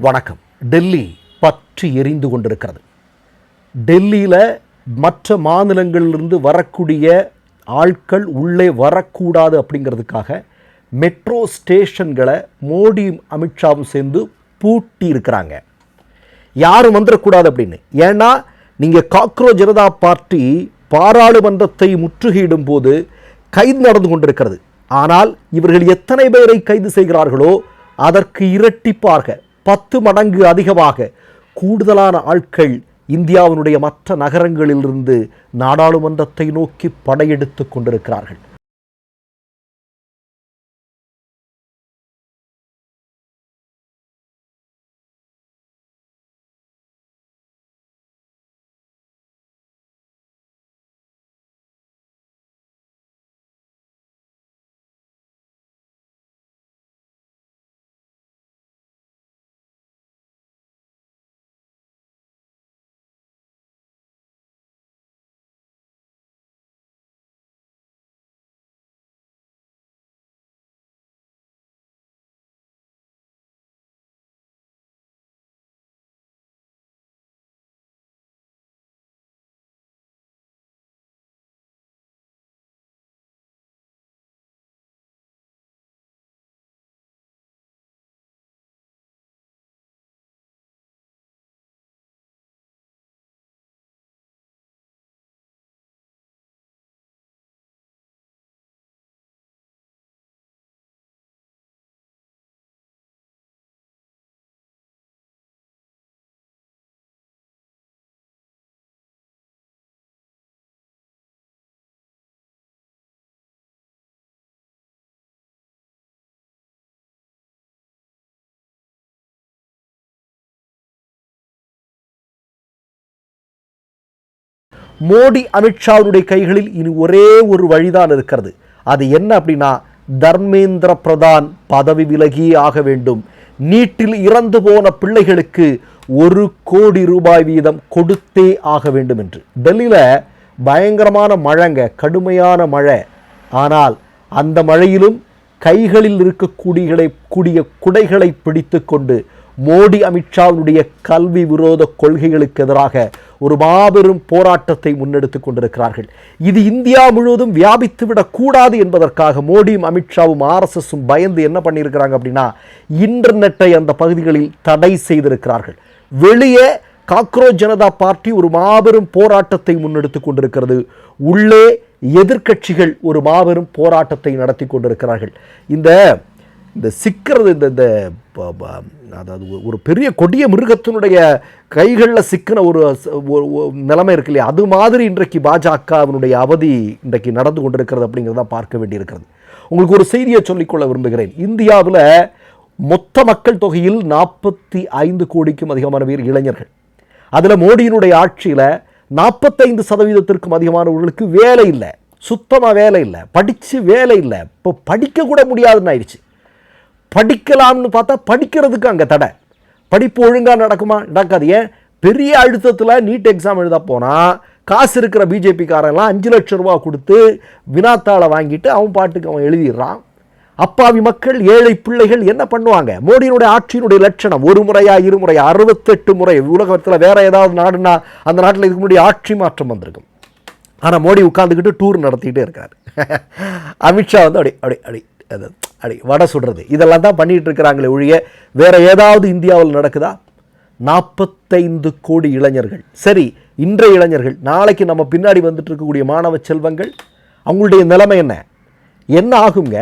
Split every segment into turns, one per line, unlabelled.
வணக்கம். டெல்லி பற்றி எரிந்து கொண்டிருக்கிறது. டெல்லியில் மற்ற மாநிலங்களிலிருந்து வரக்கூடிய ஆட்கள் உள்ளே வரக்கூடாது அப்படிங்கிறதுக்காக மெட்ரோ ஸ்டேஷன்களை மோடியும் அமித்ஷாவும் சேர்ந்து பூட்டி இருக்கிறாங்க. யாரும் வந்துடக்கூடாது அப்படின்னு. ஏன்னா நீங்கள் காக்ரோச் ஜனதா பார்ட்டி பாராளுமன்றத்தை முற்றுகையிடும் போது கைது நடந்து கொண்டிருக்கிறது. ஆனால் இவர்கள் எத்தனை பேரை கைது செய்கிறார்களோ அதற்கு இரட்டிப்பாக 10 மடங்கு அதிகமாக கூடுதலான ஆட்கள் இந்தியாவினுடைய மற்ற நகரங்களிலிருந்து நாடாளுமன்றத்தை நோக்கி படையெடுத்து கொண்டிருக்கிறார்கள். மோடி அமித்ஷாவுடைய கைகளில் இனி ஒரே ஒரு வழிதான் இருக்கிறது. அது என்ன அப்படின்னா, தர்மேந்திர பிரதான் பதவி விலகியே ஆக வேண்டும். நீட்டில் இறந்து போன பிள்ளைகளுக்கு 1 கோடி ரூபாய் வீதம் கொடுத்தே ஆக வேண்டும் என்று. டெல்லியில் பயங்கரமான மழைங்க, கடுமையான மழை. ஆனால் அந்த மழையிலும் கைகளில் இருக்கக்கூடிய குடைகளை பிடித்து கொண்டு மோடி அமித்ஷாவுடைய கல்வி விரோத கொள்கைகளுக்கு எதிராக ஒரு மாபெரும் போராட்டத்தை முன்னெடுத்துக் கொண்டிருக்கிறார்கள். இது இந்தியா முழுவதும் வியாபித்து விடக்கூடாது என்பதற்காக மோடியும் அமித்ஷாவும் RSSும் பயந்து என்ன பண்ணியிருக்கிறாங்க அப்படின்னா, இன்டர்நெட்டை அந்த பகுதிகளில் தடை செய்திருக்கிறார்கள். வெளியே காக்ரோச் ஜனதா பார்ட்டி ஒரு மாபெரும் போராட்டத்தை முன்னெடுத்துக் கொண்டிருக்கிறது. உள்ளே எதிர்க்கட்சிகள் ஒரு மாபெரும் போராட்டத்தை நடத்தி கொண்டிருக்கிறார்கள். இந்த சிக்கிறது, இந்த அதாவது ஒரு பெரிய கொடிய மிருகத்தினுடைய கைகளில் சிக்கின ஒரு நிலைமை இருக்கு இல்லையா, அது மாதிரி இன்றைக்கு பாஜகவினுடைய அவதி இன்றைக்கு நடந்து கொண்டிருக்கிறது அப்படிங்கிறத பார்க்க வேண்டியிருக்கிறது. உங்களுக்கு ஒரு செய்தியை சொல்லிக்கொள்ள விரும்புகிறேன். இந்தியாவில் மொத்த மக்கள் தொகையில் 45 கோடிக்கும் அதிகமான பேர் இளைஞர்கள். அதில் மோடியினுடைய ஆட்சியில் 45% அதிகமானவர்களுக்கு வேலை இல்லை, சுத்தமாக வேலை இல்லை, படித்து வேலை இல்லை. இப்போ படிக்க கூட முடியாதுன்னு ஆயிடுச்சு. படிக்கலாம்னு பார்த்தா படிக்கிறதுக்கு அங்கே தடை. படிப்பு ஒழுங்காக நடக்குமா? நடக்காது. ஏன்? பெரிய அழுத்தத்தில் நீட் எக்ஸாம் எழுத போனால் காசு இருக்கிற பிஜேபிக்காரெல்லாம் 5 லட்சம் ரூபா கொடுத்து வினாத்தாளை வாங்கிட்டு அவன் பாட்டுக்கு அவன் எழுதிடுறான். அப்பாவி மக்கள், ஏழை பிள்ளைகள் என்ன பண்ணுவாங்க? மோடியினுடைய ஆட்சியினுடைய லட்சணம் 1 முறையா 2 முறையா 68 முறை. உலகத்தில் வேற ஏதாவது நாடுனா அந்த நாட்டில் இதுக்கு முன்னாடி ஆட்சி மாற்றம் வந்திருக்கும். ஆனால் மோடி உட்காந்துக்கிட்டு டூர் நடத்திக்கிட்டே இருக்கார். அமித்ஷா வந்து அடி வடை சுடுறது, இதெல்லாம் தான் பண்ணிட்டு இருக்கிறாங்களே ஒழிய வேற ஏதாவது இந்தியாவில் நடக்குதா? 45 கோடி இளைஞர்கள். சரி, இன்றைய இளைஞர்கள், நாளைக்கு நம்ம பின்னாடி வந்துட்டு இருக்கக்கூடிய மாணவ செல்வங்கள், அவங்களுடைய நிலைமை என்ன ஆகுங்க?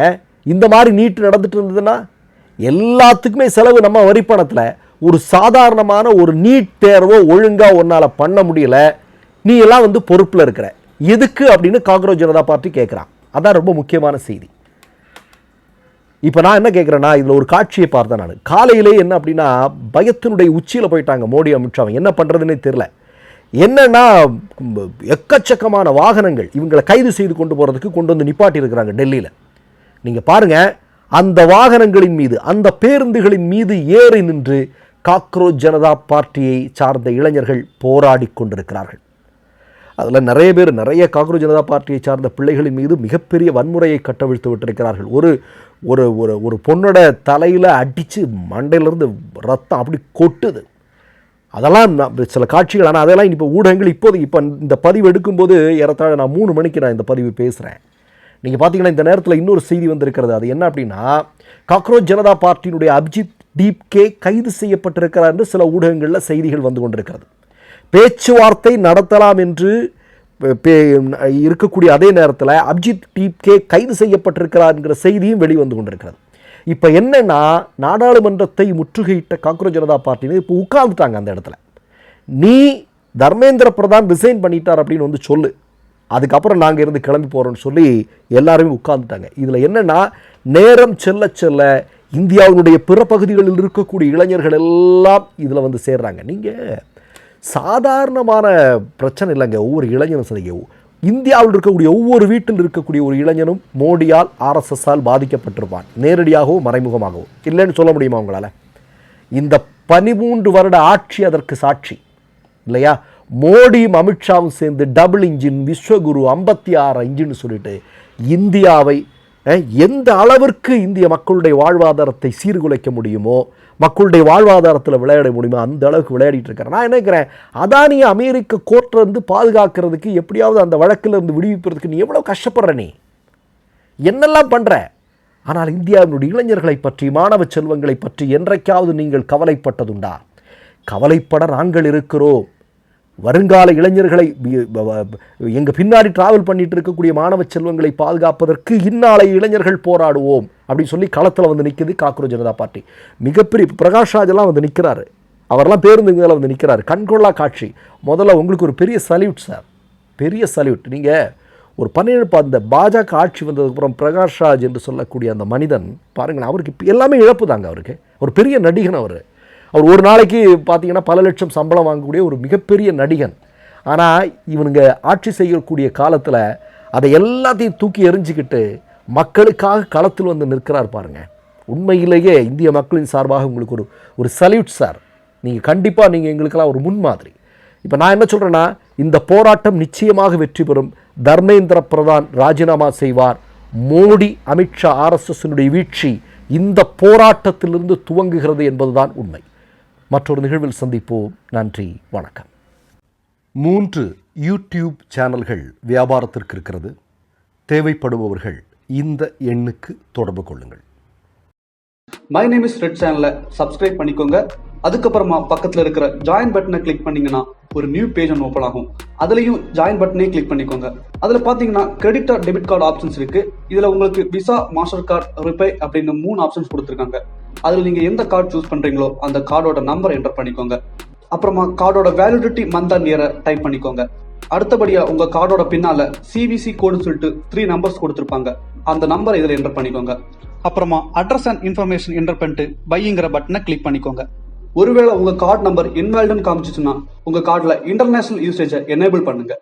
இந்த மாதிரி நீட் நடந்துட்டு இருந்ததுன்னா எல்லாத்துக்குமே செலவு நம்ம வரிப்பணத்தில். ஒரு சாதாரணமான ஒரு நீட் தேர்வோ ஒழுங்காக ஒன்னால் பண்ண முடியல, நீ எல்லாம் வந்து பொறுப்பில் இருக்கிற எதுக்கு அப்படின்னு காக்ரோச் ஜனதா பார்ட்டி கேட்குறான். அதான் ரொம்ப முக்கியமான செய்தி. இப்போ நான் என்ன கேட்குறேன்னா, இதில் ஒரு காட்சியை பார்த்தேன் நான். காலையிலே என்ன அப்படின்னா, பயத்தினுடைய உச்சியில் போயிட்டாங்க மோடி அமித்ஷாவை. என்ன பண்ணுறதுன்னே தெரில. என்னன்னா, எக்கச்சக்கமான வாகனங்கள் இவங்களை கைது செய்து கொண்டு போகிறதுக்கு கொண்டு வந்து நிப்பாட்டி இருக்கிறாங்க டெல்லியில். நீங்கள் பாருங்கள், அந்த வாகனங்களின் மீது, அந்த பேருந்துகளின் மீது ஏறி நின்று காக்ரோச் ஜனதா பார்ட்டியை சார்ந்த இளைஞர்கள் போராடி கொண்டிருக்கிறார்கள். அதில் நிறைய பேர், நிறைய காக்ரோச் ஜனதா பார்ட்டியை சார்ந்த பிள்ளைகளின் மீது மிகப்பெரிய வன்முறையை கட்டவிழ்த்து விட்டிருக்கிறார்கள். ஒரு ஒரு ஒரு பொண்ணோட தலையில் அடித்து மண்டையிலேருந்து ரத்தம் அப்படி கொட்டுது. அதெல்லாம் சில காட்சிகள். ஆனால் அதெல்லாம் இப்போ ஊடகங்கள் இப்போ இந்த பதிவு எடுக்கும்போது ஏறத்தாழ நான் 3 மணிக்கு நான் இந்த பதிவு பேசுகிறேன். நீங்கள் பார்த்தீங்கன்னா இந்த நேரத்தில் இன்னொரு செய்தி வந்திருக்கிறது. அது என்ன அப்படின்னா, காக்ரோச் ஜனதா பார்ட்டியினுடைய அபிஜித் டீப்கே கைது செய்யப்பட்டிருக்கிறார் என்று சில ஊடகங்களில் செய்திகள் வந்து கொண்டிருக்கிறது. பேச்சுவார்த்தை நடத்தலாம் என்று இருக்கக்கூடிய அதே நேரத்தில் அபிஜித் டீப்கே கைது செய்யப்பட்டிருக்கிறார் என்கிற செய்தியும் வெளிவந்து கொண்டிருக்கிறது. இப்போ என்னன்னா, நாடாளுமன்றத்தை முற்றுகையிட்ட காக்ரோச் ஜனதா பார்ட்டின்னு இப்போ உட்கார்ந்துட்டாங்க அந்த இடத்துல. நீ தர்மேந்திர பிரதான் ரிசைன் பண்ணிட்டார் அப்படின்னு வந்து சொல்லு, அதுக்கப்புறம் நாங்கள் இருந்து கிளம்பி போகிறோன்னு சொல்லி எல்லாருமே உட்கார்ந்துட்டாங்க. இதில் என்னென்னா, நேரம் செல்ல செல்ல இந்தியாவினுடைய பிற பகுதிகளில் இருக்கக்கூடிய இளைஞர்கள் எல்லாம் இதில் வந்து சேர்றாங்க. நீங்கள் சாதாரணமான பிரச்சனை இல்லைங்க. ஒவ்வொரு இளைஞனும் சரி, இந்தியாவில் இருக்கக்கூடிய ஒவ்வொரு வீட்டில் இருக்கக்கூடிய ஒரு இளைஞனும் மோடியால் RSSஆல் பாதிக்கப்பட்டிருப்பான், நேரடியாகவும் மறைமுகமாகவும். இல்லைன்னு சொல்ல முடியுமா உங்களால்? இந்த 13 வருட ஆட்சி அதற்கு சாட்சி இல்லையா? மோடியும் அமித்ஷாவும் சேர்ந்து டபுள் இன்ஜின், விஸ்வகுரு, 56 இன்ஜின் சொல்லிட்டு இந்தியாவை எந்த அளவிற்கு இந்திய மக்களுடைய வாழ்வாதாரத்தை சீர்குலைக்க முடியுமோ, மக்களுடைய வாழ்வாதாரத்தில் விளையாட முடியுமோ அந்த அளவுக்கு விளையாடிட்டு இருக்கிறேன். நான் நினைக்கிறேன், அதானியை அமெரிக்க கோர்ட்டில் இருந்து பாதுகாக்கிறதுக்கு, எப்படியாவது அந்த வழக்கில் இருந்து விடுவிப்பதற்கு நீ எவ்வளோ கஷ்டப்படுற, நீ என்னெல்லாம் பண்ணுற. ஆனால் இந்தியாவினுடைய இளைஞர்களை பற்றி, மாணவ செல்வங்களை பற்றி என்றைக்காவது நீங்கள் கவலைப்பட்டதுண்டா? கவலைப்பட நாங்கள் இருக்கிறோம். வருங்கால இளைஞர்களை, எங்கள் பின்னாடி டிராவல் பண்ணிட்டு இருக்கக்கூடிய மாணவ செல்வங்களை பாதுகாப்பதற்கு இந்நாளைய இளைஞர்கள் போராடுவோம் அப்படின்னு சொல்லி களத்தில் வந்து நிற்குது காக்ரோச் ஜனதா பார்ட்டி. மிகப்பெரிய பிரகாஷ் ராஜெல்லாம் வந்து நிற்கிறாரு, அவரெல்லாம் பேருந்து மேலே வந்து நிற்கிறாரு. கண்கொள்ளா காட்சி. முதல்ல உங்களுக்கு ஒரு பெரிய சல்யூட் சார், பெரிய சல்யூட். நீங்கள் ஒரு 17 அந்த பாஜக ஆட்சி வந்ததுக்கப்புறம் பிரகாஷ் ராஜ் என்று சொல்லக்கூடிய அந்த மனிதன் பாருங்களேன், அவருக்கு எல்லாமே இழப்பு தாங்க. அவருக்கு ஒரு பெரிய நடிகன். அவர் ஒரு நாளைக்கு பார்த்தீங்கன்னா பல லட்சம் சம்பளம் வாங்கக்கூடிய ஒரு மிகப்பெரிய நடிகன். ஆனால் இவனுங்க ஆட்சி செய்யக்கூடிய காலத்தில் அதை எல்லாத்தையும் தூக்கி எறிஞ்சிக்கிட்டு மக்களுக்காக களத்தில் வந்து நிற்கிறார் பாருங்க. உண்மையிலேயே இந்திய மக்களின் சார்பாக உங்களுக்கு ஒரு சல்யூட் சார். நீங்கள் கண்டிப்பாக நீங்கள் எங்களுக்கெல்லாம் ஒரு முன்மாதிரி. இப்போ நான் என்ன சொல்கிறேன்னா, இந்த போராட்டம் நிச்சயமாக வெற்றி பெறும். தர்மேந்திர பிரதான் ராஜினாமா செய்வார். மோடி, அமித்ஷா, RSSனுடைய வீழ்ச்சி இந்த போராட்டத்திலிருந்து துவங்குகிறது என்பதுதான் உண்மை. மற்றொரு நிகழ்வில் சந்திப்போம். நன்றி, வணக்கம். 3 யூடியூப் சேனல்கள் வியாபாரத்திற்கு இருக்கிறது. தேவைப்படுபவர்கள் இந்த எண்ணுக்கு தொடர்பு கொள்ளுங்கள்.
மை நேம் இஸ் ரெட் சேனலை சப்ஸ்கிரைப் பண்ணிக்கோங்க. அதுக்கப்புறமா பக்கத்தில் இருக்கிற ஜாயின் பட்டனை கிளிக் பண்ணீங்கன்னா ஒரு நியூ பேஜ் ஒன்று ஓப்பன் ஆகும். அதுலேயும் ஜாயின் பட்டனே கிளிக் பண்ணிக்கோங்க. அதில் பார்த்தீங்கன்னா credit R debit card options இருக்கு. இதில் உங்களுக்கு விசா, மாஸ்டர் கார்டு, ரிப்பே அப்படின்னு 3 ஆப்ஷன்ஸ் கொடுத்துருக்காங்க. அதில் நீங்கள் எந்த கார்டு சூஸ் பண்ணுறீங்களோ அந்த கார்டோட நம்பர் என்டர் பண்ணிக்கோங்க. அப்புறமா கார்டோட வேலிடிட்டி மந்த் அண்ட் இயரை டைப் பண்ணிக்கோங்க. அடுத்தபடியா உங்க கார்டோட பின்னால CVC கோடுன்னு சொல்லிட்டு 3 நம்பர்ஸ் கொடுத்துருப்பாங்க. அந்த நம்பர் இதில் என்டர் பண்ணிக்கோங்க. அப்புறமா அட்ரஸ் அண்ட் இன்ஃபர்மேஷன் என்டர் பண்ணிட்டு பைங்கிற பட்டனை கிளிக் பண்ணிக்கோங்க. ஒருவேளை உங்க கார்டு நம்பர் இன்வாலிட்னு காமிச்சிச்சுன்னா உங்க கார்டுல இன்டர்நேஷனல் யூசேஜை எனேபிள் பண்ணுங்க.